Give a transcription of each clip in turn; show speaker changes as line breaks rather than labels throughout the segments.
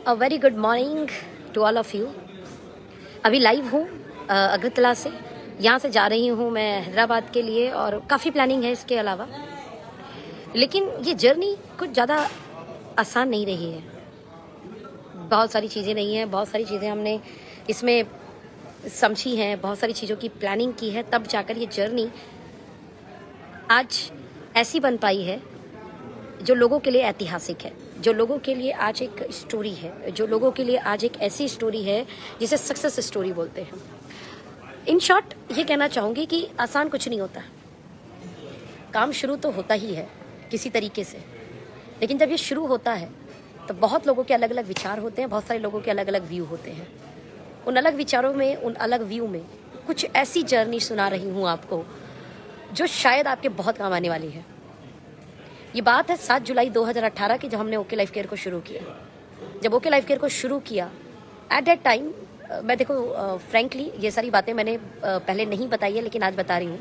A very good morning to all of you. अभी live हूँ अगरतला से। यहाँ से जा रही हूँ मैं हैदराबाद के लिए और काफ़ी प्लानिंग है इसके अलावा। लेकिन ये जर्नी कुछ ज़्यादा आसान नहीं रही है। बहुत सारी चीज़ें नहीं हैं, बहुत सारी चीज़ें हमने इसमें समझी हैं, बहुत सारी चीज़ों की प्लानिंग की है, तब जाकर ये जर्नी आज ऐसी बन पाई है जो लोगों के लिए ऐतिहासिक है, जो लोगों के लिए आज एक स्टोरी है, जो लोगों के लिए आज एक ऐसी स्टोरी है जिसे सक्सेस स्टोरी बोलते हैं। इन शॉर्ट ये कहना चाहूँगी कि आसान कुछ नहीं होता। काम शुरू तो होता ही है किसी तरीके से, लेकिन जब ये शुरू होता है तो बहुत लोगों के अलग अलग विचार होते हैं, बहुत सारे लोगों के अलग अलग व्यू होते हैं। उन अलग विचारों में, उन अलग व्यू में कुछ ऐसी जर्नी सुना रही हूँ आपको जो शायद आपके बहुत काम आने वाली है। ये बात है 7 जुलाई 2018 की, जब हमने ओके लाइफ केयर को शुरू किया। जब ओके लाइफ केयर को शुरू किया एट दैट टाइम, मैं देखो फ्रैंकली ये सारी बातें मैंने पहले नहीं बताई है, लेकिन आज बता रही हूँ।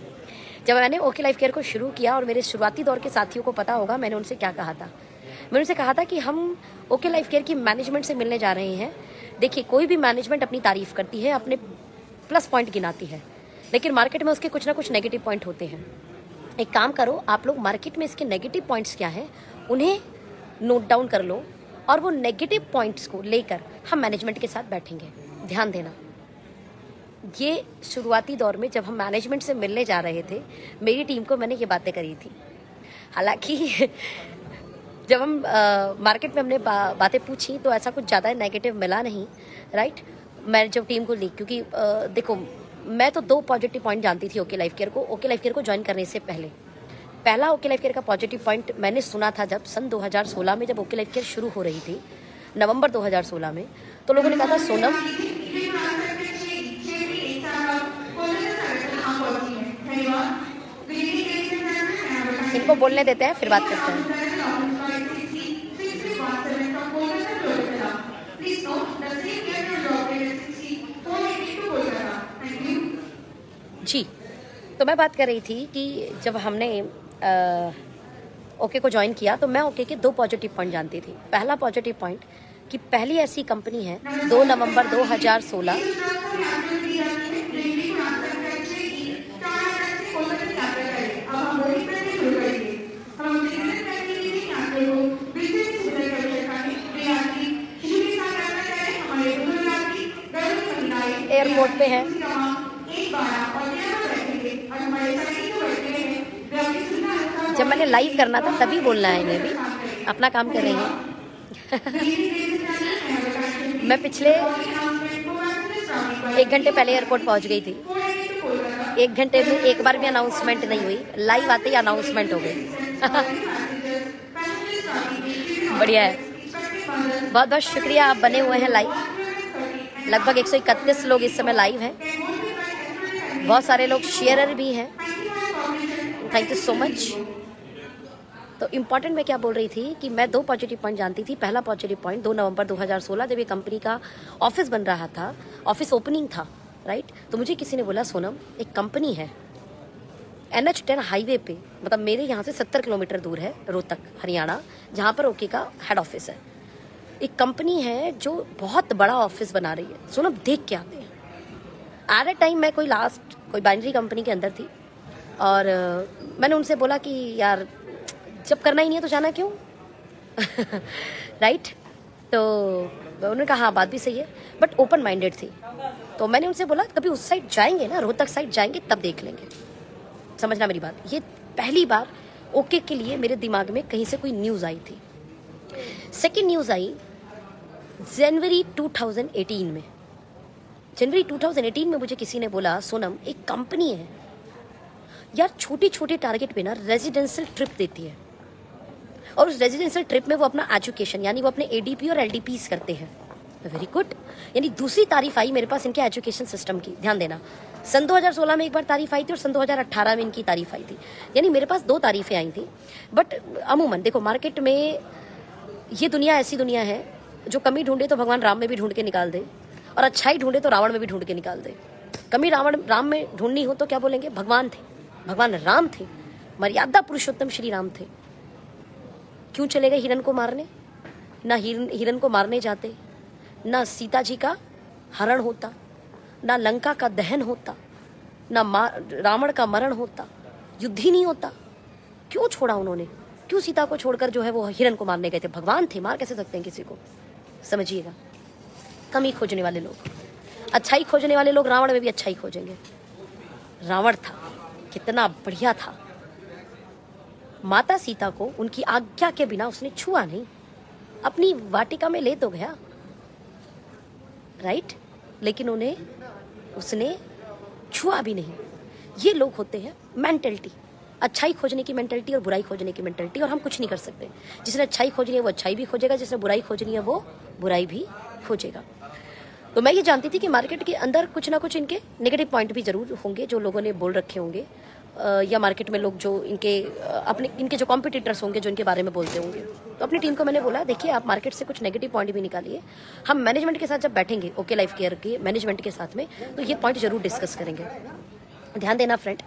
जब मैंने ओके लाइफ केयर को शुरू किया और मेरे शुरुआती दौर के साथियों को पता होगा मैंने उनसे क्या कहा था। मैंने उनसे कहा था कि हम ओके लाइफ केयर की मैनेजमेंट से मिलने जा रहे हैं। देखिए, कोई भी मैनेजमेंट अपनी तारीफ करती है, अपने प्लस पॉइंट गिनाती है, लेकिन मार्केट में उसके कुछ ना कुछ नेगेटिव पॉइंट होते हैं। एक काम करो, आप लोग मार्केट में इसके नेगेटिव पॉइंट्स क्या हैं उन्हें नोट डाउन कर लो और वो नेगेटिव पॉइंट्स को लेकर हम मैनेजमेंट के साथ बैठेंगे। ध्यान देना, ये शुरुआती दौर में जब हम मैनेजमेंट से मिलने जा रहे थे, मेरी टीम को मैंने ये बातें करी थी। हालांकि जब हम मार्केट में हमने बातें पूछी तो ऐसा कुछ ज़्यादा नेगेटिव मिला नहीं, राइट। मैं जब टीम को ली, क्योंकि देखो मैं तो 2 पॉजिटिव पॉइंट जानती थी ओके लाइफ केयर को। ओके लाइफ केयर को ज्वाइन करने से पहले पहला ओके लाइफ केयर का पॉजिटिव पॉइंट मैंने सुना था जब सन 2016 में, जब ओके लाइफ केयर शुरू हो रही थी नवंबर 2016 में, तो लोगों ने कहा था सोनम, इनको बोलने देते हैं फिर बात करते हैं। जी, तो मैं बात कर रही थी कि जब हमने ओके को ज्वाइन किया तो मैं ओके के 2 पॉजिटिव पॉइंट जानती थी। पहला पॉजिटिव पॉइंट कि पहली ऐसी कंपनी है 2 नवंबर 2016 एयरपोर्ट पे है। जब मैंने लाइव करना था तभी बोलना है, इन्हें भी अपना काम कर रही हैं। मैं पिछले 1 घंटे पहले एयरपोर्ट पहुंच गई थी। 1 घंटे में एक बार भी अनाउंसमेंट नहीं हुई, लाइव आते ही अनाउंसमेंट हो गई। बढ़िया है, बहुत बहुत शुक्रिया, आप बने हुए हैं लाइव। लगभग 131 लोग इस समय लाइव हैं, बहुत सारे लोग शेयरर भी हैं। Thank you so much. तो इम्पॉर्टेंट मैं क्या बोल रही थी कि मैं 2 पॉजिटिव पॉइंट जानती थी। पहला पॉजिटिव पॉइंट 2 नवंबर 2016 जब ये कंपनी का ऑफिस बन रहा था, ऑफिस ओपनिंग था, राइट। तो मुझे किसी ने बोला सोनम, एक कंपनी है NH10 हाईवे पे, मतलब मेरे यहाँ से 70 किलोमीटर दूर है, रोहतक हरियाणा, जहाँ पर ओके का हेड ऑफिस है। एक कंपनी है जो बहुत बड़ा ऑफिस बना रही है, सोनम देख के आते हैं। एट ए टाइम मैं कोई बाइनरी कंपनी के अंदर थी और मैंने उनसे बोला कि यार जब करना ही नहीं है तो जाना क्यों। राइट। तो उन्होंने कहा हाँ बात भी सही है, बट ओपन माइंडेड थी। तो मैंने उनसे बोला कभी उस साइड जाएंगे ना, रोहतक साइड जाएंगे तब देख लेंगे। समझना मेरी बात, ये पहली बार ओके के लिए मेरे दिमाग में कहीं से कोई न्यूज़ आई थी। सेकेंड न्यूज़ आई जनवरी 2018 में। जनवरी 2018 में मुझे किसी ने बोला सोनम, एक कंपनी है यार, छोटी छोटी टारगेट पे ना रेजिडेंशियल ट्रिप देती है, और उस रेजिडेंशियल ट्रिप में वो अपना एजुकेशन, यानी वो अपने ADP और LDPs करते हैं। Very good. यानी दूसरी तारीफ आई मेरे पास इनके एजुकेशन सिस्टम की। ध्यान देना, सन 2016 में एक बार तारीफ आई थी और सन 2018 में इनकी तारीफ आई थी। यानी मेरे पास 2 तारीफें आई थी। बट अमूमन देखो, मार्केट में ये दुनिया ऐसी दुनिया है जो कमी ढूंढे तो भगवान राम में भी ढूंढ के निकाल दे, और अच्छाई ढूंढे तो रावण में भी ढूंढ के निकाल दे। कमी राम में ढूंढनी हो तो क्या बोलेंगे, भगवान थे, भगवान राम थे, मर्यादा पुरुषोत्तम श्री राम थे। क्यों चले गए हिरन को मारने? ना हिरन को मारने जाते, ना सीता जी का हरण होता, ना लंका का दहन होता, ना रावण का मरण होता, युद्ध ही नहीं होता। क्यों छोड़ा उन्होंने? क्यों सीता को छोड़कर जो है वो हिरण को मारने गए थे? भगवान थे, मार कैसे सकते हैं किसी को? समझिएगा, कमी खोजने वाले लोग, अच्छाई खोजने वाले लोग रावण में भी अच्छाई खोजेंगे। रावण था, कितना बढ़िया था। माता सीता को उनकी आज्ञा के बिना उसने छुआ नहीं, अपनी वाटिका में ले तो गया, राइट, लेकिन उसने छुआ भी नहीं। ये लोग होते हैं मेंटलिटी, अच्छाई खोजने की मेंटलिटी और बुराई खोजने की मेंटलिटी, और हम कुछ नहीं कर सकते। जिसने अच्छाई खोजनी है वो अच्छाई भी खोजेगा, जिसने बुराई खोजनी है वो बुराई भी खोजेगा। तो मैं ये जानती थी कि मार्केट के अंदर कुछ ना कुछ इनके नेगेटिव पॉइंट भी जरूर होंगे, जो लोगों ने बोल रखे होंगे, या मार्केट में लोग जो इनके जो कॉम्पिटिटर्स होंगे जो इनके बारे में बोलते होंगे। तो अपनी टीम को मैंने बोला, देखिए आप मार्केट से कुछ नेगेटिव पॉइंट भी निकालिए, हम मैनेजमेंट के साथ जब बैठेंगे ओके लाइफ केयर के मैनेजमेंट के साथ में, तो ये पॉइंट जरूर डिस्कस करेंगे। ध्यान देना फ्रेंड,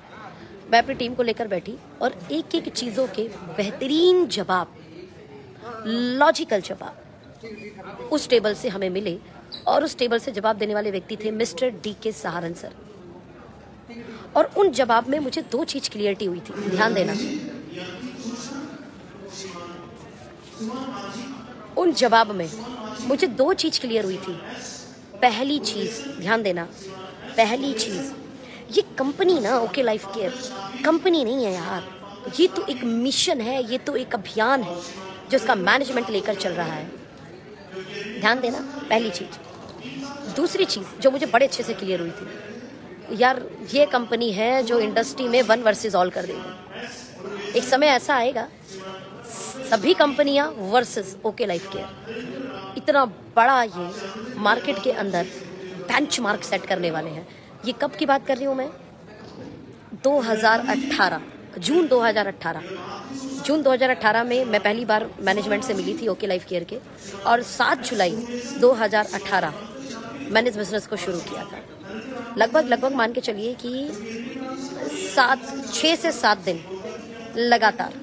मैं अपनी टीम को लेकर बैठी और एक एक चीज़ों के बेहतरीन जवाब, लॉजिकल जवाब उस टेबल से हमें मिले, और उस टेबल से जवाब देने वाले व्यक्ति थे मिस्टर DK सहारन सर। और उन जवाब में मुझे दो चीज क्लियरिटी हुई थी, ध्यान देना। उन जवाब में मुझे दो चीज क्लियर हुई थी। पहली चीज, ध्यान देना, पहली चीज, ये कंपनी ना ओके लाइफ केयर कंपनी नहीं है यार, ये तो एक मिशन है, ये तो एक अभियान है जो इसका मैनेजमेंट लेकर चल रहा है। ध्यान देना, पहली चीज। दूसरी चीज जो मुझे बड़े अच्छे से क्लियर हुई थी, यार ये कंपनी है जो इंडस्ट्री में 1 वर्सेस ऑल कर देगी। एक समय ऐसा आएगा सभी कंपनियां वर्सेस ओके लाइफ केयर, इतना बड़ा ये मार्केट के अंदर बेंचमार्क सेट करने वाले हैं। ये कब की बात कर रही हूँ मैं? 2018, जून 2018 में मैं पहली बार मैनेजमेंट से मिली थी ओके लाइफ केयर के, और 7 जुलाई 2018 मैंने इस बिजनेस को शुरू किया था। लगभग मान के चलिए कि 6 से 7 दिन लगातार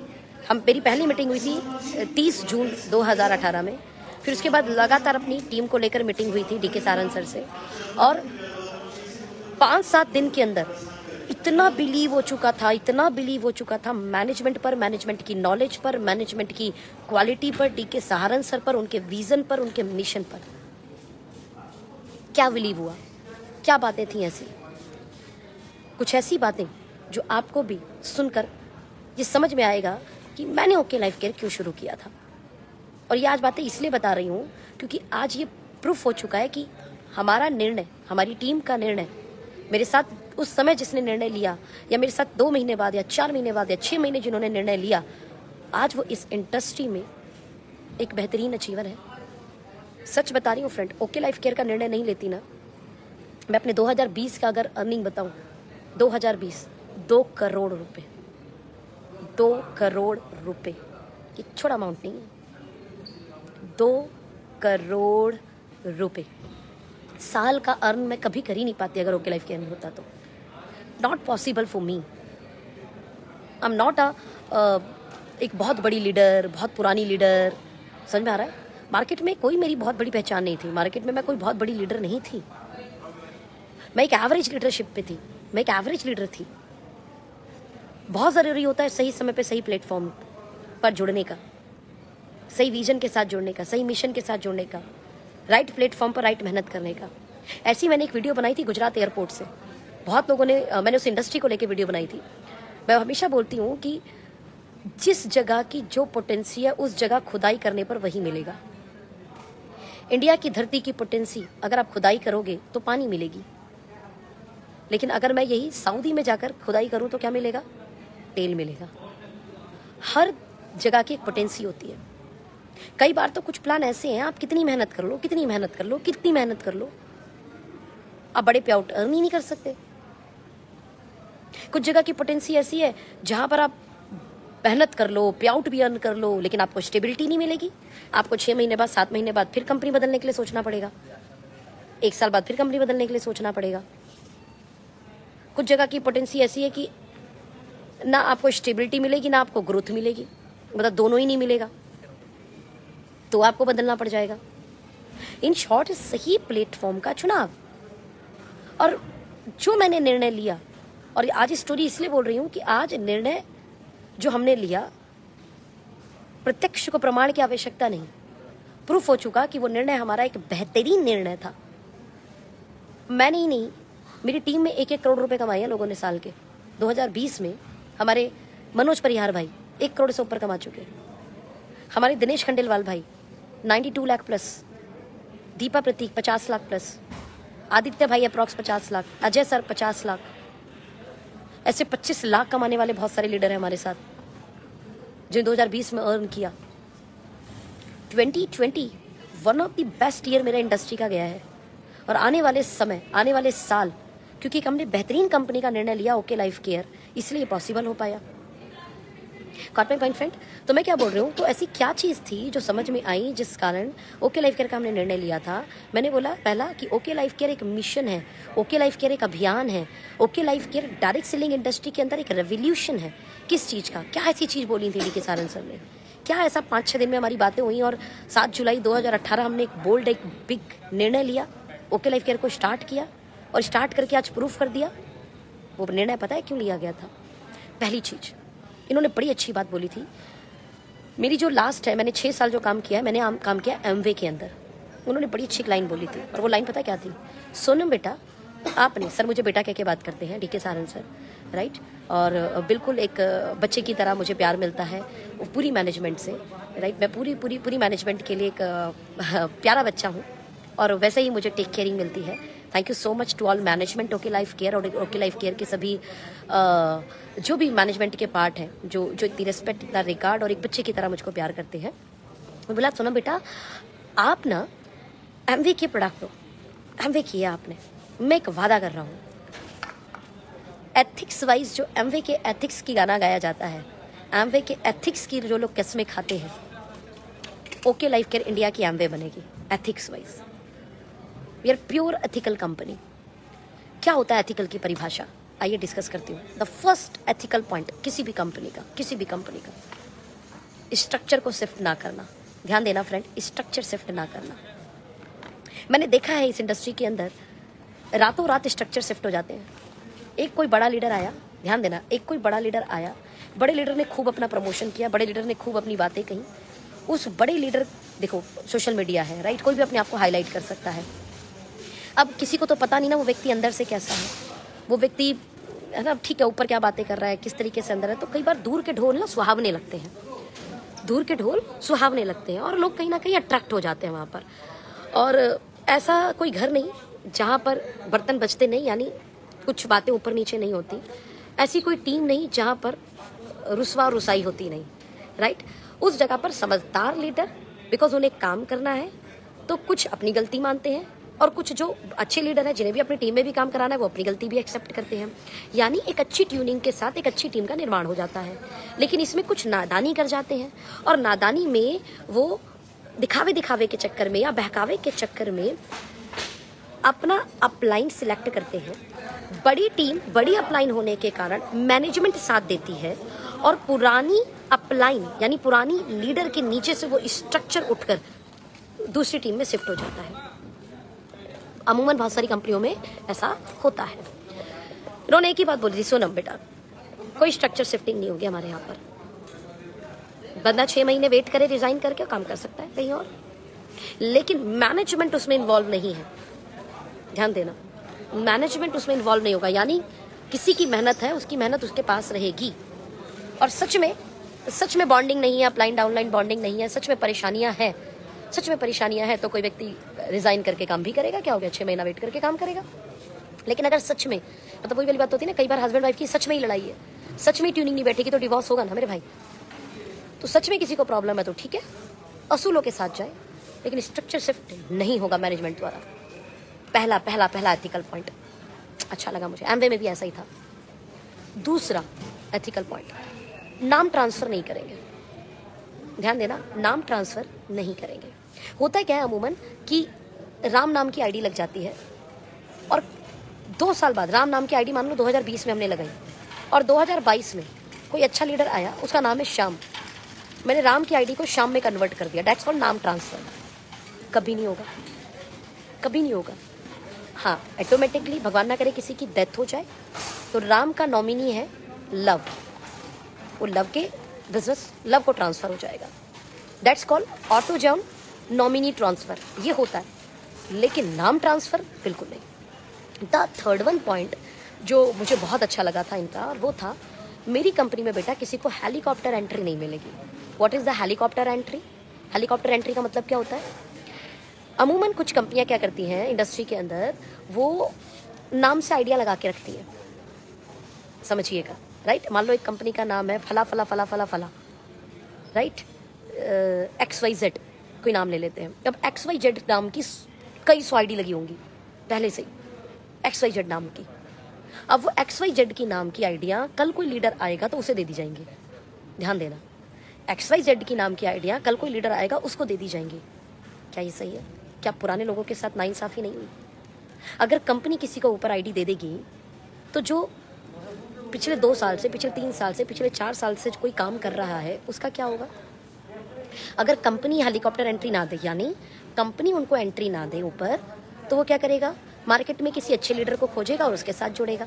मेरी पहली मीटिंग हुई थी 30 जून 2018 में। फिर उसके बाद लगातार अपनी टीम को लेकर मीटिंग हुई थी DK सहारन सर से, और 5-7 दिन के अंदर इतना बिलीव हो चुका था मैनेजमेंट पर, मैनेजमेंट की नॉलेज पर, मैनेजमेंट की क्वालिटी पर, DK सहारन सर पर, उनके विजन पर, उनके मिशन पर। क्या बिलीव हुआ, क्या बातें थी ऐसी, कुछ ऐसी बातें जो आपको भी सुनकर ये समझ में आएगा कि मैंने ओके लाइफ केयर क्यों शुरू किया था। और ये आज बातें इसलिए बता रही हूँ क्योंकि आज ये प्रूफ हो चुका है कि हमारा निर्णय, हमारी टीम का निर्णय, मेरे साथ उस समय जिसने निर्णय लिया, या मेरे साथ 2 महीने बाद या 4 महीने बाद या 6 महीने जिन्होंने निर्णय लिया, आज वो इस इंडस्ट्री में एक बेहतरीन अचीवर है। सच बता रही हूँ फ्रेंड, ओके लाइफ केयर का निर्णय नहीं लेती ना, मैं अपने 2020 का अगर अर्निंग बताऊँ, 2020 2 करोड़ रुपए, 2 करोड़ रुपए, ये छोटा अमाउंट नहीं है। 2 करोड़ रुपए साल का अर्न मैं कभी कर ही नहीं पाती अगर ओके लाइफ केयर नहीं होता तो। Not possible for me. I am not एक बहुत बड़ी लीडर, बहुत पुरानी लीडर, समझ में आ रहा है? मार्केट में कोई मेरी बहुत बड़ी पहचान नहीं थी, मार्केट में मैं कोई बहुत बड़ी लीडर नहीं थी, मैं एक एवरेज लीडरशिप पे थी, मैं एक एवरेज लीडर थी। बहुत ज़रूरी होता है सही समय पे सही प्लेटफॉर्म पर जुड़ने का, सही विजन के साथ जुड़ने का, सही मिशन के साथ जुड़ने का, राइट प्लेटफॉर्म पर राइट मेहनत करने का। ऐसी मैंने एक वीडियो बनाई थी गुजरात एयरपोर्ट से, बहुत लोगों ने मैंने उस इंडस्ट्री को लेकर वीडियो बनाई थी। मैं हमेशा बोलती हूँ कि जिस जगह की जो पोटेंसी है उस जगह खुदाई करने पर वही मिलेगा। इंडिया की धरती की पोटेंसी अगर आप खुदाई करोगे तो पानी मिलेगी, लेकिन अगर मैं यही सऊदी में जाकर खुदाई करूं तो क्या मिलेगा? तेल मिलेगा। हर जगह की एक पोटेंसी होती है। कई बार तो कुछ प्लान ऐसे हैं, आप कितनी मेहनत कर लो, कितनी मेहनत कर लो, आप बड़े पे आउट अर्न ही नहीं कर सकते। कुछ जगह की पोटेंसी ऐसी है जहां पर आप मेहनत कर लो, पे आउट भी अर्न कर लो, लेकिन आपको स्टेबिलिटी नहीं मिलेगी। आपको 6 महीने बाद, 7 महीने बाद फिर कंपनी बदलने के लिए सोचना पड़ेगा, 1 साल बाद फिर कंपनी बदलने के लिए सोचना पड़ेगा। कुछ जगह की पोटेंसी ऐसी है कि ना आपको स्टेबिलिटी मिलेगी ना आपको ग्रोथ मिलेगी, मतलब दोनों ही नहीं मिलेगा, तो आपको बदलना पड़ जाएगा। इन शॉर्ट सही प्लेटफॉर्म का चुनाव। और जो मैंने निर्णय लिया, और आज स्टोरी इसलिए बोल रही हूँ कि आज निर्णय जो हमने लिया, प्रत्यक्ष को प्रमाण की आवश्यकता नहीं, प्रूफ हो चुका कि वो निर्णय हमारा एक बेहतरीन निर्णय था। मैंने ही नहीं, मेरी टीम में 1-1 करोड़ रुपए कमाए हैं लोगों ने साल के। 2020 में हमारे मनोज परिहार भाई 1 करोड़ से ऊपर कमा चुके, हमारे दिनेश खंडेलवाल भाई 92 लाख प्लस, दीपा प्रतीक 50 लाख प्लस, आदित्य भाई अप्रॉक्स 50 लाख, अजय सर 50 लाख, ऐसे 25 लाख कमाने वाले बहुत सारे लीडर हैं हमारे साथ जिन 2020 में अर्न किया। 2020 one of the best year मेरा इंडस्ट्री का गया है। और आने वाले समय, आने वाले साल, क्योंकि हमने बेहतरीन कंपनी का निर्णय लिया ओके लाइफ केयर, इसलिए पॉसिबल हो पाया। Cot my point friend? तो मैं क्या बोल रही हूँ, तो ऐसी क्या चीज़ थी जो समझ में आई जिस कारण ओके लाइफ केयर का हमने निर्णय लिया था। मैंने बोला पहला कि ओके लाइफ केयर एक मिशन है, ओके लाइफ केयर एक अभियान है, okay life care direct selling industry के अंदर एक रेवोल्यूशन है। किस चीज़ का? क्या ऐसी चीज़ बोली थी डी.के. सारन सर ने? क्या ऐसा 5-6 दिन में हमारी बातें हुई और 7 जुलाई 2018 हमने एक बोल्ड, एक बिग निर्णय लिया, ओके लाइफ केयर को स्टार्ट किया और स्टार्ट करके आज प्रूफ कर दिया। वो निर्णय पता है क्यों लिया गया था? पहली चीज़, इन्होंने बड़ी अच्छी बात बोली थी। मेरी जो लास्ट है, मैंने 6 साल जो काम किया है, मैंने काम किया एमवे के अंदर। उन्होंने बड़ी अच्छी लाइन बोली थी और वो लाइन पता क्या थी? सोनम बेटा, आपने, सर मुझे बेटा कह के बात करते हैं डी.के. सारन सर, राइट, और बिल्कुल एक बच्चे की तरह मुझे प्यार मिलता है पूरी मैनेजमेंट से, राइट। मैं पूरी मैनेजमेंट के लिए एक प्यारा बच्चा हूँ और वैसे ही मुझे टेक केयरिंग मिलती है। Thank you so much to all management OK life care और ओके लाइफ केयर के सभी जो भी मैनेजमेंट के पार्ट हैं, जो इतनी रिस्पेक्ट, इतना रिगार्ड और एक बच्चे की तरह मुझको प्यार करते हैं। मैं बोला सोनम बेटा, आप ना एमवे के प्रोडक्ट हो, एमवे किया आपने, मैं एक वादा कर रहा हूँ, एथिक्स वाइज जो एमवे के एथिक्स की गाना गाया जाता है, एमवे के एथिक्स की जो लोग कसमें खाते हैं, ओके लाइफ केयर इंडिया की एमवे बनेगी ethics wise. We are pure ethical company. क्या होता है एथिकल की परिभाषा? आइए डिस्कस करती हूँ। द फर्स्ट एथिकल पॉइंट किसी भी कंपनी का स्ट्रक्चर को शिफ्ट ना करना। ध्यान देना फ्रेंड, स्ट्रक्चर शिफ्ट ना करना। मैंने देखा है इस इंडस्ट्री के अंदर रातों रात स्ट्रक्चर शिफ्ट हो जाते हैं। एक कोई बड़ा लीडर आया, ध्यान देना, एक कोई बड़ा लीडर आया, बड़े लीडर ने खूब अपना प्रमोशन किया, बड़े लीडर ने खूब अपनी बातें कही। उस बड़े लीडर, देखो सोशल मीडिया है, राइट, कोई भी अपने आप को हाईलाइट कर सकता है। अब किसी को तो पता नहीं ना वो व्यक्ति अंदर से कैसा है, वो व्यक्ति है ना, ठीक है, ऊपर क्या बातें कर रहा है, किस तरीके से अंदर है। तो कई बार दूर के ढोल ना सुहावने लगते हैं, दूर के ढोल सुहावने लगते हैं और लोग कहीं ना कहीं अट्रैक्ट हो जाते हैं वहाँ पर। और ऐसा कोई घर नहीं जहाँ पर बर्तन बजते नहीं, यानी कुछ बातें ऊपर नीचे नहीं होती। ऐसी कोई टीम नहीं जहाँ पर रुसवा रुसाई होती नहीं, राइट। उस जगह पर समझदार लीडर, बिकॉज उन्हें काम करना है तो कुछ अपनी गलती मानते हैं और कुछ जो अच्छे लीडर हैं जिन्हें भी अपनी टीम में भी काम कराना है वो अपनी गलती भी एक्सेप्ट करते हैं। यानी एक अच्छी ट्यूनिंग के साथ एक अच्छी टीम का निर्माण हो जाता है। लेकिन इसमें कुछ नादानी कर जाते हैं और नादानी में वो दिखावे के चक्कर में या बहकावे के चक्कर में अपना अपलाइन सिलेक्ट करते हैं। बड़ी टीम, बड़ी अपलाइन होने के कारण मैनेजमेंट साथ देती है और पुरानी अपलाइन यानी पुरानी लीडर के नीचे से वो स्ट्रक्चर उठकर दूसरी टीम में शिफ्ट हो जाता है। अमूमन बहुत सारी कंपनियों में ऐसा होता है। उन्होंने एक ही बात बोली थी, सोनम बेटा कोई स्ट्रक्चर शिफ्टिंग नहीं होगी हमारे यहाँ पर। बंदा 6 महीने वेट करे, रिजाइन करके काम कर सकता है कहीं और, लेकिन मैनेजमेंट उसमें इन्वॉल्व नहीं है। ध्यान देना, मैनेजमेंट उसमें इन्वॉल्व नहीं होगा। यानी किसी की मेहनत है, उसकी मेहनत उसके पास रहेगी। और सच में बॉन्डिंग नहीं है, अपलाइन डाउनलाइन बॉन्डिंग नहीं है, सच में परेशानियां हैं तो कोई व्यक्ति रिजाइन करके काम भी करेगा। क्या हो गया, 6 महीना वेट करके काम करेगा। लेकिन अगर सच में, मतलब वही वाली बात होती है ना, कई बार हस्बैंड वाइफ की सच में ही लड़ाई है, सच में ट्यूनिंग नहीं बैठेगी तो डिवोर्स होगा ना मेरे भाई। तो सच में किसी को प्रॉब्लम है तो ठीक है, असूलों के साथ जाए, लेकिन स्ट्रक्चर शिफ्ट नहीं होगा मैनेजमेंट द्वारा। पहला एथिकल पॉइंट अच्छा लगा मुझे। एमवे में भी ऐसा ही था। दूसरा एथिकल पॉइंट, नाम ट्रांसफर नहीं करेंगे। ध्यान देना, नाम ट्रांसफर नहीं करेंगे। होता है क्या है अमूमन कि राम नाम की आईडी लग जाती है और 2 साल बाद राम नाम की आईडी मान लो 2020 में हमने लगाई और 2022 में कोई अच्छा लीडर आया, उसका नाम है श्याम, मैंने राम की आईडी को श्याम में कन्वर्ट कर दिया। डेट्स कॉल्ड नाम ट्रांसफर। कभी नहीं होगा। कभी नहीं होगा। हाँ, ऑटोमेटिकली भगवान ना करे किसी की डेथ हो जाए तो राम का नॉमिनी है लव, वो लव के बिजनेस लव को ट्रांसफर हो जाएगा। दैट्स कॉल्ड ऑटोजॉन नॉमिनी ट्रांसफर, ये होता है, लेकिन नाम ट्रांसफर बिल्कुल नहीं। द थर्ड वन पॉइंट जो मुझे बहुत अच्छा लगा था इनका, और वो था मेरी कंपनी में बेटा किसी को हेलीकॉप्टर एंट्री नहीं मिलेगी। What is the helicopter entry? Helicopter entry का मतलब क्या होता है? अमूमन कुछ कंपनियां क्या करती हैं इंडस्ट्री के अंदर, वो नाम से आइडिया लगा के रखती हैं, समझिएगा, राइट। मान लो एक कंपनी का नाम है फला फला फला फला फला, राइट, XYZ कोई नाम ले लेते हैं। अब XYZ नाम की कई सौ आईडी लगी होंगी पहले से ही XYZ नाम की। अब वो XYZ की नाम की आइडिया कल कोई लीडर आएगा तो उसे दे दी जाएंगी, ध्यान देना। XYZ की नाम की आइडिया कल कोई लीडर आएगा उसको दे दी जाएंगी। क्या ये सही है? क्या पुराने लोगों के साथ नाइंसाफी नहीं हुई? अगर कंपनी किसी को ऊपर आईडी दे देगी तो जो पिछले 2 साल से, पिछले 3 साल से, पिछले 4 साल से कोई काम कर रहा है उसका क्या होगा? अगर कंपनी हेलीकॉप्टर एंट्री ना दे, यानी कंपनी उनको एंट्री ना दे ऊपर, तो वो क्या करेगा? मार्केट में किसी अच्छे लीडर को खोजेगा और उसके साथ जुड़ेगा।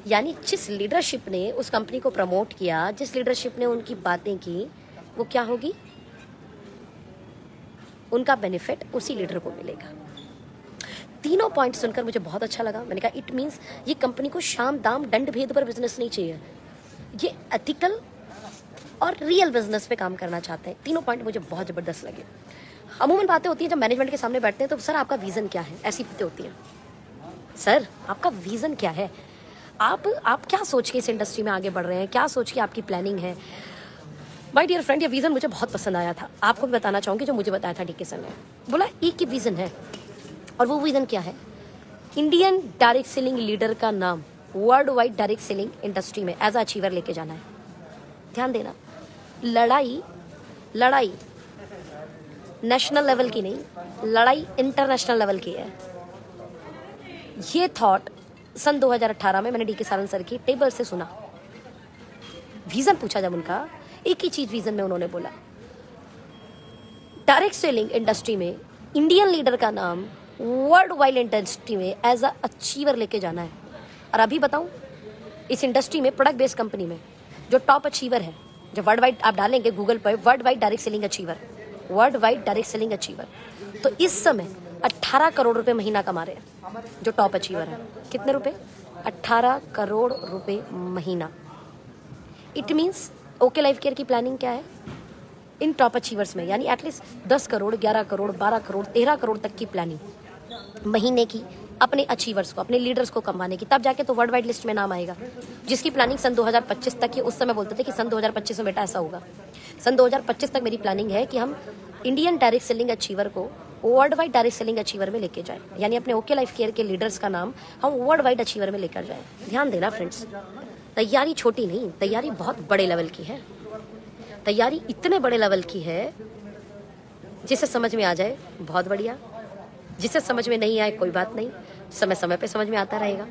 यानी जिस लीडरशिप ने उस कंपनी को प्रमोट किया, जिस लीडरशिप ने उनकी बातें की, वो क्या होगी? उनका बेनिफिट उसी लीडर को मिलेगा। तीनों पॉइंट सुनकर मुझे बहुत अच्छा लगा। मैंने कहा इट मीन्स ये कंपनी को शाम दाम दंड भेद पर बिजनेस नहीं चाहिए, ये एथिकल और रियल बिजनेस पे काम करना चाहते हैं। तीनों पॉइंट मुझे बहुत ज़बरदस्त लगे। अमूमन बातें होती हैं जब मैनेजमेंट के सामने बैठते हैं तो सर आपका विज़न क्या है, ऐसी बातें होती हैं। सर आपका विज़न क्या है, आप क्या सोच के इस इंडस्ट्री में आगे बढ़ रहे हैं, क्या सोच के आपकी प्लानिंग है? माय डियर फ्रेंड, ये विज़न मुझे बहुत पसंद आया था। आपको भी बताना चाहूँगी जो मुझे बताया था डीके सर ने। बोला एक ही विज़न है, और वो विज़न क्या है? इंडियन डायरेक्ट सेलिंग लीडर का नाम world wide direct selling industry में एज अ अचीवर लेके जाना है। ध्यान देना, लड़ाई नेशनल लेवल की नहीं, लड़ाई इंटरनेशनल लेवल की है। ये थॉट सन 2018 में मैंने डीके सारन सर की टेबल से सुना। विजन पूछा जब उनका, एक ही चीज विजन में उन्होंने बोला, डायरेक्ट सेलिंग इंडस्ट्री में इंडियन लीडर का नाम वर्ल्ड वाइड इंडस्ट्री में एज अ अचीवर लेके जाना है। और अभी बताऊं, इस इंडस्ट्री में प्रोडक्ट बेस्ड कंपनी में जो टॉप अचीवर है, जो वर्ल्ड वाइड आप डालेंगे गूगल पर, world wide direct selling achiever, world wide direct selling achiever, तो इस समय 18 करोड़ रुपए महीना कमा रहे हैं जो टॉप अचीवर है। कितने रुपए? 18 करोड़ रुपए महीना। It means okay life care की प्लानिंग क्या है इन टॉप अचीवर्स में? यानी एटलीस्ट 10 करोड़, 11 करोड़, 12 करोड़, 13 करोड़ तक की प्लानिंग महीने की अपने अचीवर्स को, अपने लीडर्स को कमाने की। तब जाके तो वर्ल्ड वाइड लिस्ट में नाम आएगा। जिसकी प्लानिंग सन 2025 तक की, उस समय बोलते थे कि सन 2025 में बेटा ऐसा होगा। सन 2025 तक मेरी प्लानिंग है कि हम इंडियन डायरेक्ट सेलिंग अचीवर को world wide direct selling achiever में लेके जाएं। यानी अपने ओके लाइफ केयर के लीडर्स का नाम हम वर्ल्ड वाइड अचीवर में लेकर जाएं। ध्यान देना फ्रेंड्स, तैयारी छोटी नहीं, तैयारी बहुत बड़े लेवल की है। तैयारी इतने बड़े लेवल की है, जिसे समझ में आ जाए बहुत बढ़िया, जिसे समझ में नहीं आए कोई बात नहीं, समय समय पे समझ में आता रहेगा।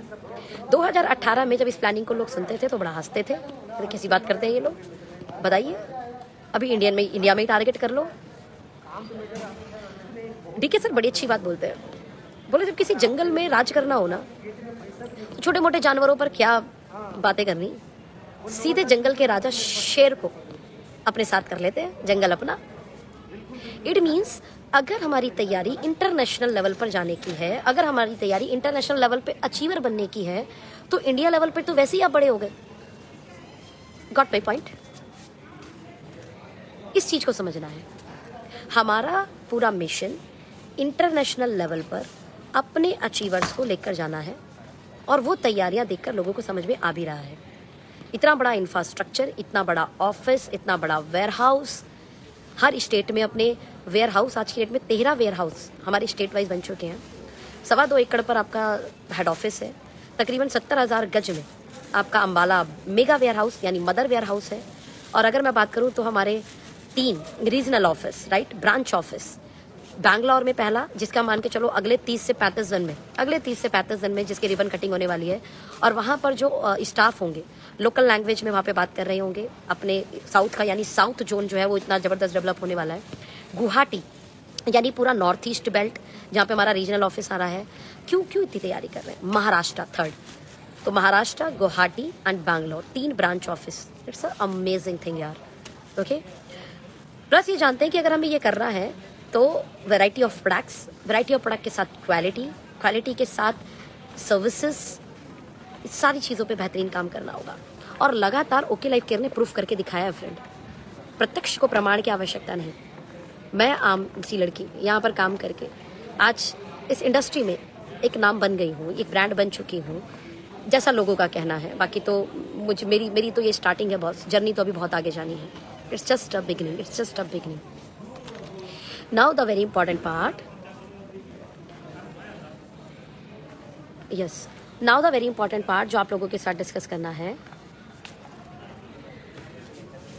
2018 में जब इस प्लानिंग को लोग सुनते थे तो बड़ा हंसते थे, अरे कैसी बात करते हैं ये लोग, बताइए अभी इंडिया में ही टारगेट कर लो। डीके सर बड़ी अच्छी बात बोलते हैं, बोले जब किसी जंगल में राज करना हो ना, तो छोटे मोटे जानवरों पर क्या बातें करनी, सीधे जंगल के राजा शेर को अपने साथ कर लेते हैं, जंगल अपना। इट मीन्स अगर हमारी तैयारी इंटरनेशनल लेवल पर जाने की है, अगर हमारी तैयारी इंटरनेशनल लेवल पे अचीवर बनने की है, तो इंडिया लेवल पे तो वैसे ही आप बड़े हो गए। Got my point? इस चीज को समझना है। हमारा पूरा मिशन इंटरनेशनल लेवल पर अपने अचीवर्स को लेकर जाना है, और वो तैयारियां देखकर लोगों को समझ में आ भी रहा है। इतना बड़ा इंफ्रास्ट्रक्चर, इतना बड़ा ऑफिस, इतना बड़ा वेयर हाउस, हर स्टेट में अपने वेयर हाउस, आज की डेट में 13 वेयर हाउस हमारे स्टेट वाइज बन चुके हैं। 2.25 एकड़ पर आपका हेड ऑफिस है, तकरीबन 70,000 गज में आपका अंबाला मेगा वेयर हाउस यानी मदर वेयर हाउस है। और अगर मैं बात करूं तो हमारे 3 regional office, right, branch office, Bangalore में पहला, जिसका मान के चलो अगले 30 से 35 दिन में जिसकी रिबन कटिंग होने वाली है, और वहाँ पर जो स्टाफ होंगे लोकल लैंग्वेज में वहाँ पे बात कर रहे होंगे अपने साउथ का, यानी साउथ जोन जो है वो इतना ज़बरदस्त डेवलप होने वाला है। गुवाहाटी यानी पूरा नॉर्थ ईस्ट बेल्ट जहाँ पे हमारा रीजनल ऑफिस आ रहा है। क्यों इतनी तैयारी कर रहे हैं? महाराष्ट्र थर्ड, तो Maharashtra, Guwahati and Bangalore, 3 branch office. It's a amazing thing यार। ओके, प्लस ये जानते हैं कि अगर हमें ये करना है तो वैरायटी ऑफ प्रोडक्ट के साथ क्वालिटी के साथ सर्विसेज, सारी चीज़ों पे बेहतरीन काम करना होगा। और लगातार ओके लाइफ केयर ने प्रूफ करके दिखाया है फ्रेंड, प्रत्यक्ष को प्रमाण की आवश्यकता नहीं। मैं आम सी लड़की यहाँ पर काम करके आज इस इंडस्ट्री में एक नाम बन गई हूँ, एक ब्रांड बन चुकी हूँ, जैसा लोगों का कहना है। बाकी तो मेरी तो ये स्टार्टिंग है बॉस, जर्नी तो अभी बहुत आगे जानी है। It's just a beginning. Now the very important part, जो आप लोगों के साथ डिस्कस करना है,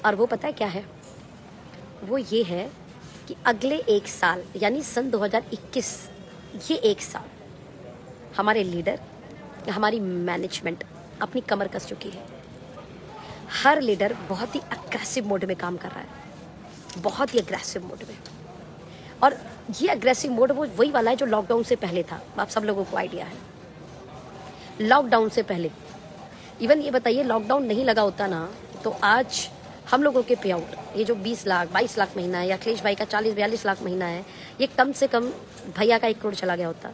और वो पता है क्या है? वो ये है कि अगले 1 साल यानी सन 2021, ये 1 साल हमारे लीडर, हमारी मैनेजमेंट अपनी कमर कस चुकी है। हर लीडर बहुत ही अग्रेसिव मोड में काम कर रहा है, बहुत ही अग्रेसिव मोड में। और ये अग्रेसिव मोड वो वही वाला है जो लॉकडाउन से पहले था। आप सब लोगों को आइडिया है, लॉकडाउन से पहले। इवन ये बताइए, लॉकडाउन नहीं लगा होता ना तो आज हम लोगों के पे आउट, ये जो 20 लाख 22 लाख महीना है, या अखिलेश भाई का 40-42 लाख महीना है, ये कम से कम भैया का 1 करोड़ चला गया होता।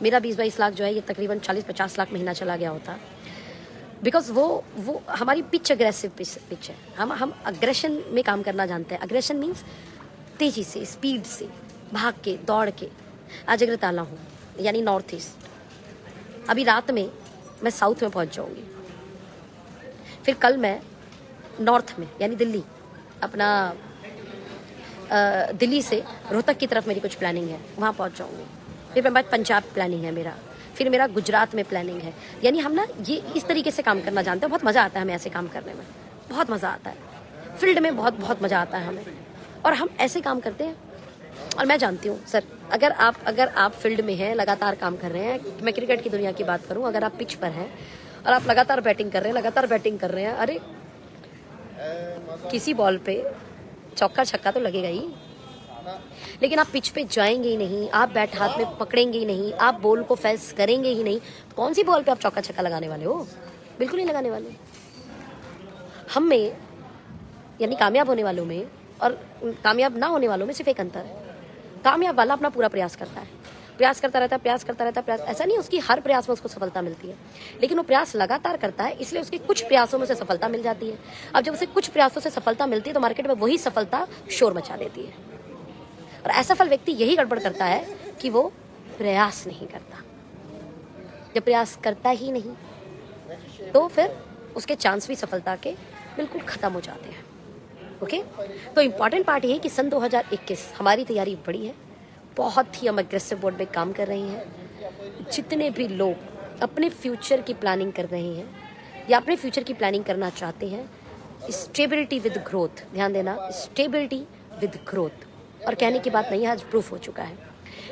मेरा 20-22 लाख जो है, ये तकरीबन 40-50 लाख महीना चला गया होता। बिकॉज वो हमारी पिच अग्रेसिव पिच है। हम अग्रेशन में काम करना जानते हैं। अग्रेशन मीन्स तेजी से, स्पीड से, भाग के, दौड़ के। आज अग्रताला हूँ यानी नॉर्थ ईस्ट, अभी रात में मैं साउथ में पहुँच जाऊँगी, फिर कल मैं नॉर्थ में यानी दिल्ली, अपना दिल्ली से रोहतक की तरफ मेरी कुछ प्लानिंग है, वहाँ पहुँच जाऊँगी। फिर मेरे पास पंजाब प्लानिंग है मेरा, फिर मेरा गुजरात में प्लानिंग है। यानी हम ना ये इस तरीके से काम करना जानते हैं। बहुत मज़ा आता है हमें ऐसे काम करने में, बहुत मज़ा आता है। फील्ड में बहुत मज़ा आता है हमें, और हम ऐसे काम करते हैं। और मैं जानती हूँ सर, अगर आप फील्ड में हैं, लगातार काम कर रहे हैं, मैं क्रिकेट की दुनिया की बात करूँ, अगर आप पिच पर हैं और आप लगातार बैटिंग कर रहे हैं, अरे किसी बॉल पे चौका छक्का तो लगेगा ही, लेकिन आप पिच पे जाएंगे ही नहीं, आप बैट हाथ में पकड़ेंगे ही नहीं, आप बॉल को फेस करेंगे ही नहीं, तो कौन सी बॉल पे आप चौका छक्का लगाने वाले हो? बिल्कुल नहीं लगाने वाले। हम में यानी कामयाब होने वालों में और कामयाब ना होने वालों में सिर्फ एक अंतर है। कामयाब वाला अपना पूरा प्रयास करता है, प्रयास करता रहता है। ऐसा नहीं उसकी हर प्रयास में उसको सफलता मिलती है, लेकिन वो प्रयास लगातार करता है, इसलिए उसके कुछ प्रयासों में से सफलता मिल जाती है। अब जब उसे कुछ प्रयासों से सफलता मिलती है तो मार्केट में वही सफलता शोर मचा देती है। और असफल व्यक्ति यही गड़बड़ करता है कि वो प्रयास नहीं करता। जब प्रयास करता ही नहीं तो फिर उसके चांस भी सफलता के बिल्कुल खत्म हो जाते हैं। ओके, तो इम्पॉर्टेंट पार्ट ये है कि सन 2021 हमारी तैयारी बड़ी है, बहुत ही हम अग्रेसिव बोर्ड में काम कर रहे हैं। जितने भी लोग अपने फ्यूचर की प्लानिंग कर रहे हैं या अपने फ्यूचर की प्लानिंग करना चाहते हैं, स्टेबिलिटी विद ग्रोथ, ध्यान देना, स्टेबिलिटी विद ग्रोथ। और कहने की बात नहीं है, आज प्रूफ हो चुका है।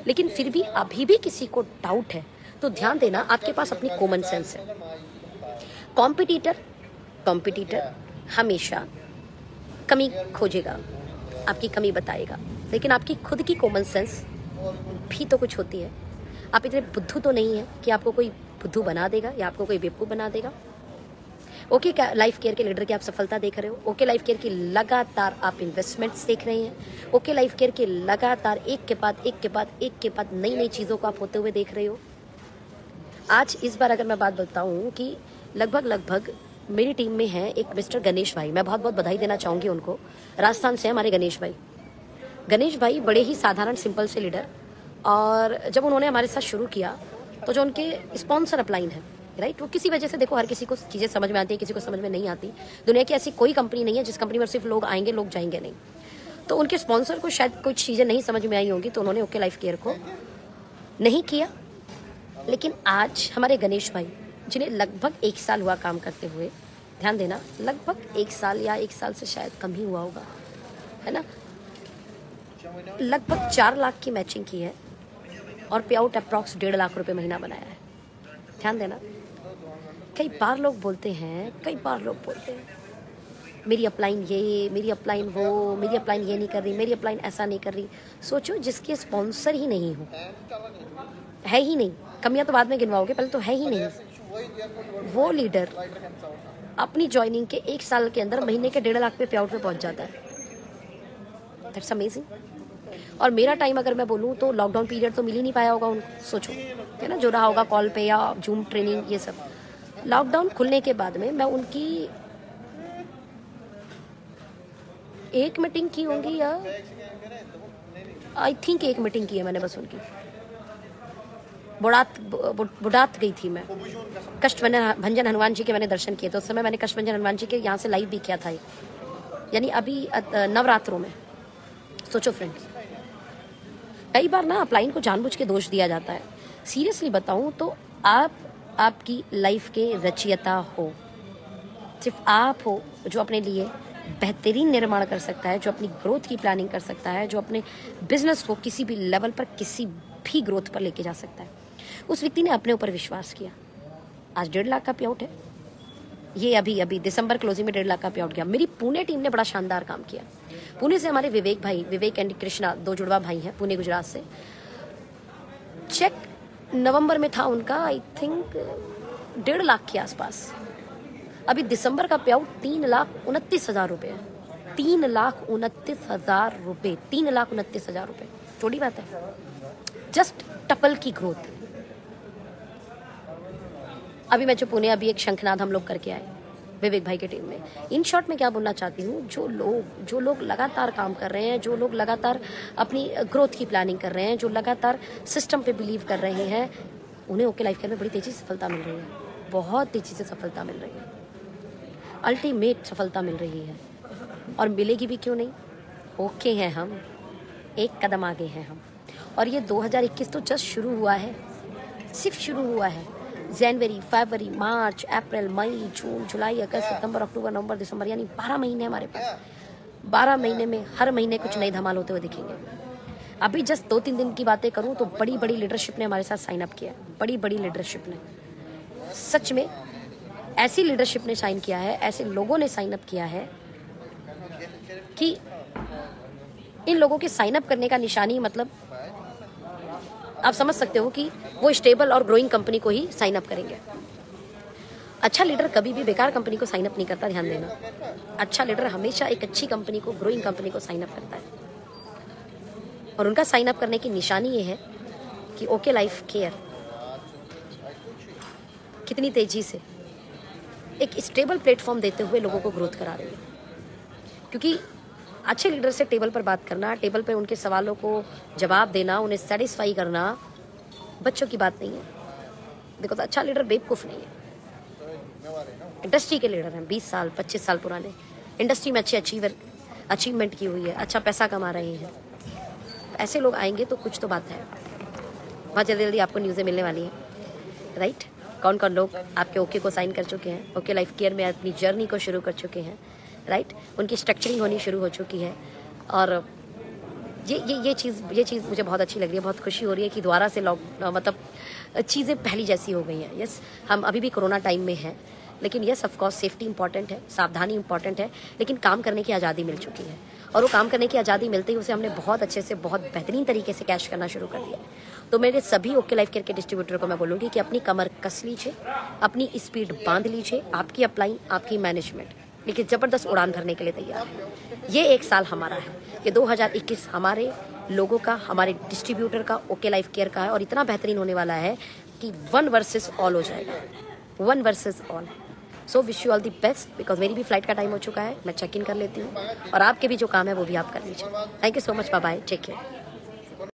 लेकिन फिर भी अभी भी किसी को डाउट है तो ध्यान देना, आपके पास अपनी कॉमन सेंस है। कॉम्पिटिटर हमेशा कमी खोजेगा, आपकी कमी बताएगा, लेकिन आपकी खुद की कॉमन सेंस भी तो कुछ होती है। आप इतने बुद्धू तो नहीं है कि आपको कोई बुद्धू बना देगा या आपको कोई बेवकूफ़ बना देगा। ओके लाइफ केयर के लीडर की आप सफलता देख रहे हो, ओके लाइफ केयर की लगातार आप इन्वेस्टमेंट्स देख रहे हैं, ओके लाइफ केयर की लगातार एक के बाद नई चीज़ों को आप होते हुए देख रहे हो। आज इस बार अगर मैं बात बताऊँ कि लगभग मेरी टीम में है एक मिस्टर गणेश भाई, मैं बहुत बधाई देना चाहूँगी उनको। राजस्थान से है हमारे गणेश भाई बड़े ही साधारण सिंपल से लीडर, और जब उन्होंने हमारे साथ शुरू किया तो जो उनके स्पॉन्सर अपलाइन है, राइट, वो किसी वजह से, देखो हर किसी को चीज़ें समझ में आती है, किसी को समझ में नहीं आती। दुनिया की ऐसी कोई कंपनी नहीं है जिस कंपनी में सिर्फ लोग आएंगे लोग जाएंगे नहीं। तो उनके स्पॉन्सर को शायद कुछ चीज़ें नहीं समझ में आई होंगी, तो उन्होंने ओके लाइफ केयर को नहीं किया। लेकिन आज हमारे गणेश भाई, जिन्हें लगभग 1 साल हुआ काम करते हुए, ध्यान देना, लगभग 1 साल या 1 साल से शायद कम ही हुआ होगा, है ना, लगभग 4 लाख की मैचिंग की है और पे आउट अप्रॉक्स 1.5 लाख रुपए महीना बनाया है। ध्यान देना, कई बार लोग बोलते हैं मेरी अपलाइन ये, मेरी अपलाइन वो, मेरी अपलाइन ये नहीं कर रही, मेरी अपलाइन ऐसा नहीं कर रही। सोचो जिसके स्पॉन्सर ही नहीं हो, है ही नहीं, कमियां तो बाद में गिनवाओगे, पहले तो है ही नहीं, वो लीडर अपनी ज्वाइनिंग के 1 साल के अंदर महीने के 1.5 लाख पे पे आउट पे पहुंच जाता है। That's amazing. और मेरा टाइम अगर मैं बोलूँ तो लॉकडाउन पीरियड तो मिल ही नहीं पाया होगा उनको, सोचो है ना, जो रहा होगा कॉल पे या जूम ट्रेनिंग ये सब। लॉकडाउन खुलने के बाद में मैं उनकी 1 मीटिंग की होंगी, या आई थिंक 1 मीटिंग की है मैंने बस उनकी। बुढ़ात गई थी मैं, कष्टभंजन हनुमान जी के मैंने दर्शन किए, तो उस समय मैंने कष्टभंजन हनुमान जी के यहाँ से लाइव भी किया था, यानी अभी नवरात्रों में। सोचो फ्रेंड्स, कई बार ना अपलाइन को जानबूझ के दोष दिया जाता है। सीरियसली बताऊं तो आप आपकी लाइफ के रचयिता हो, सिर्फ आप हो जो अपने लिए बेहतरीन निर्माण कर सकता है, जो अपनी ग्रोथ की प्लानिंग कर सकता है, जो अपने बिजनेस को किसी भी लेवल पर, किसी भी ग्रोथ पर लेके जा सकता है। उस व्यक्ति ने अपने ऊपर विश्वास किया। आज 1.5 लाख का पे आउट है, ये अभी दिसंबर क्लोजिंग में 1.5 लाख का पे आउट गया। मेरी पुणे टीम ने बड़ा शानदार काम किया। पुणे से हमारे विवेक एंड कृष्णा, 2 जुड़वा भाई हैं पुणे गुजरात से। चेक नवंबर में था उनका, आई थिंक 1.5 लाख के आसपास। अभी दिसंबर का पे आउट 3,29,000 रुपये है। 3,29,000 रुपये, 3,29,000 रुपये, छोटी बात है, जस्ट टपल की ग्रोथ। अभी मैं जो पुणे, अभी एक शंखनाद हम लोग करके आए विवेक भाई की टीम में। इन शॉर्ट में क्या बोलना चाहती हूँ, जो लोग लगातार काम कर रहे हैं, जो लोग लगातार अपनी ग्रोथ की प्लानिंग कर रहे हैं, जो लगातार सिस्टम पे बिलीव कर रहे हैं, उन्हें ओके लाइफ केयर में बड़ी तेजी से सफलता मिल रही है, बहुत तेजी से सफलता मिल रही है, अल्टीमेट सफलता मिल रही है। और मिलेगी भी क्यों नहीं, ओके हैं हम, एक कदम आगे हैं हम। और ये 2021 तो जस्ट शुरू हुआ है, सिर्फ शुरू हुआ है। जनवरी, फरवरी, मार्च, अप्रैल, मई, जून, जुलाई, अगस्त, सितंबर, अक्टूबर, नवंबर, दिसंबर, यानी 12 महीने हमारे पास। 12 महीने में हर महीने कुछ नए धमाल होते हुए दिखेंगे। अभी जस्ट 2-3 दिन की बातें करूं तो बड़ी बड़ी लीडरशिप ने हमारे साथ साइन अप किया, बड़ी बड़ी लीडरशिप ने, सच में ऐसी लीडरशिप ने साइन किया है, ऐसे लोगों ने साइन अप किया है कि इन लोगों के साइन अप करने का निशानी, मतलब आप समझ सकते हो कि वो स्टेबल और ग्रोइंग कंपनी को ही साइन अप करेंगे। अच्छा लीडर कभी भी बेकार कंपनी को साइन अप नहीं करता, ध्यान देना। अच्छा लीडर हमेशा एक अच्छी कंपनी को, ग्रोइंग कंपनी को साइन अप करता है। और उनका साइन अप करने की निशानी ये है कि ओके लाइफ केयर कितनी तेजी से एक स्टेबल प्लेटफॉर्म देते हुए लोगों को ग्रोथ करा रही है। क्योंकि अच्छे लीडर से टेबल पर बात करना, टेबल पर उनके सवालों को जवाब देना, उन्हें सेटिस्फाई करना बच्चों की बात नहीं है। बिकॉज अच्छा लीडर बेवकूफ़ नहीं है। इंडस्ट्री के लीडर हैं, 20 साल 25 साल पुराने, इंडस्ट्री में अच्छे अचीवमेंट की हुई है, अच्छा पैसा कमा रहे हैं। ऐसे लोग आएंगे तो कुछ तो बात है। बहुत जल्दी जल्दी आपको न्यूज़ें मिलने वाली हैं, राइट। कौन कौन लोग आपके ओके को साइन कर चुके हैं, ओके लाइफ केयर में अपनी जर्नी को शुरू कर चुके हैं, राइट। उनकी स्ट्रक्चरिंग होनी शुरू हो चुकी है। और ये चीज़ मुझे बहुत अच्छी लग रही है। बहुत खुशी हो रही है कि दोबारा से मतलब चीज़ें पहली जैसी हो गई हैं। यस, हम अभी भी कोरोना टाइम में हैं, लेकिन yes of course safety important है, सावधानी इंपॉर्टेंट है, लेकिन काम करने की आज़ादी मिल चुकी है। और वो काम करने की आज़ादी मिलते ही उसे हमने बहुत अच्छे से, बहुत बेहतरीन तरीके से कैश करना शुरू कर दिया है। तो मेरे सभी ओके लाइफ केयर के डिस्ट्रीब्यूटर को मैं बोलूँगी कि अपनी कमर कस लीजिए, अपनी स्पीड बांध लीजिए, आपकी अपलाइन, आपकी मैनेजमेंट, लेकिन ज़बरदस्त उड़ान भरने के लिए तैयार है। ये 1 साल हमारा है, ये 2021 हमारे लोगों का, हमारे डिस्ट्रीब्यूटर का, ओके लाइफ केयर का है। और इतना बेहतरीन होने वाला है कि 1 वर्सेस ऑल हो जाएगा, 1 versus all. So wish you all the best. Because मेरी भी फ्लाइट का टाइम हो चुका है, मैं चेक इन कर लेती हूँ, और आपके भी जो काम है वो भी आप कर लीजिए। Thank you so much, bye bye, take care.